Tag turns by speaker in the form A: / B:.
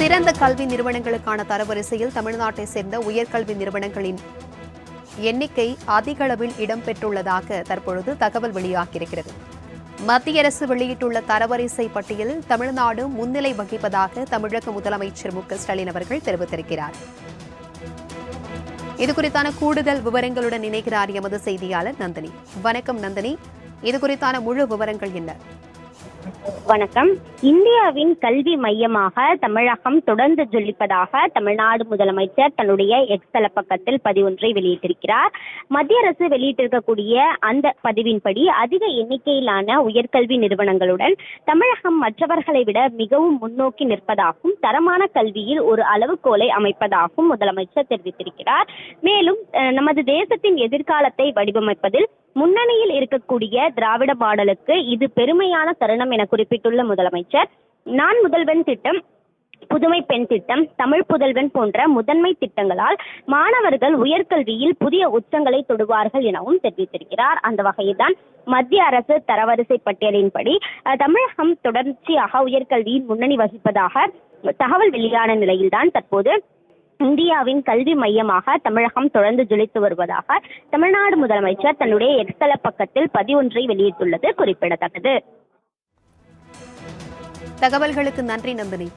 A: சிறந்த கல்வி நிறுவனங்களுக்கான தரவரிசையில் தமிழ்நாட்டை சேர்ந்த உயர்கல்வி நிறுவனங்களின் எண்ணிக்கை அதிக அளவில் இடம்பெற்றுள்ளதாக தற்பொழுது தகவல் வெளியாகியிருக்கிறது. மத்திய அரசு வெளியிட்டுள்ள தரவரிசை பட்டியலில் தமிழ்நாடு முன்னிலை வகிப்பதாக தமிழக முதலமைச்சர் மு.க.ஸ்டாலின் அவர்கள் தெரிவித்திருக்கிறார். இதுகுறித்தான கூடுதல் விவரங்களுடன் இணைகிறார் எமது செய்தியாளர் நந்தினி. வணக்கம் நந்தினி, இதுகுறித்தான முழு விவரங்கள் என்ன?
B: வணக்கம். இந்தியாவின் கல்வி மையமாக தமிழகம் தொடர்ந்து ஜொலிப்பதாக தமிழ்நாடு முதலமைச்சர் தன்னுடைய எக்ஸ் தள பக்கத்தில் பதிவொன்றை வெளியிட்டிருக்கிறார். மத்திய அரசு வெளியிட்டிருக்கக்கூடிய அந்த பதிவின்படி அதிக எண்ணிக்கையிலான உயர்கல்வி நிறுவனங்களுடன் தமிழகம் மற்றவர்களை விட மிகவும் முன்னோக்கி நிற்பதாகவும் தரமான கல்வியில் ஒரு அளவுகோலை அமைப்பதாகவும் முதலமைச்சர் தெரிவித்திருக்கிறார். மேலும் நமது தேசத்தின் எதிர்காலத்தை வடிவமைப்பதில் முன்னணியில் இருக்கக்கூடிய திராவிட மாடலுக்கு இது பெருமையான தருணம் என குறிப்பிட்டுள்ள முதலமைச்சர், நான் முதல்வன் திட்டம், புதுமை பெண் திட்டம், தமிழ் புதல்வன் போன்ற முதன்மை திட்டங்களால் மாணவர்கள் உயர்கல்வியில் புதிய உச்சங்களை தொடுவார்கள் எனவும் தெரிவித்திருக்கிறார். அந்த வகையில்தான் மத்திய அரசு தரவரிசை பட்டியலின்படி தமிழகம் தொடர்ச்சியாக உயர்கல்வியில் முன்னணி வகிப்பதாக தகவல் வெளியான நிலையில்தான் தற்போது இந்தியாவின் கல்வி மையமாக தமிழகம் தொடர்ந்து ஜொலித்து வருவதாக தமிழ்நாடு முதலமைச்சர் தன்னுடைய எக்ஸ் தள பக்கத்தில் பதிவொன்றை வெளியிட்டுள்ளது குறிப்பிடத்தக்கது.
A: தகவல்களுக்கு நன்றி நந்தினி.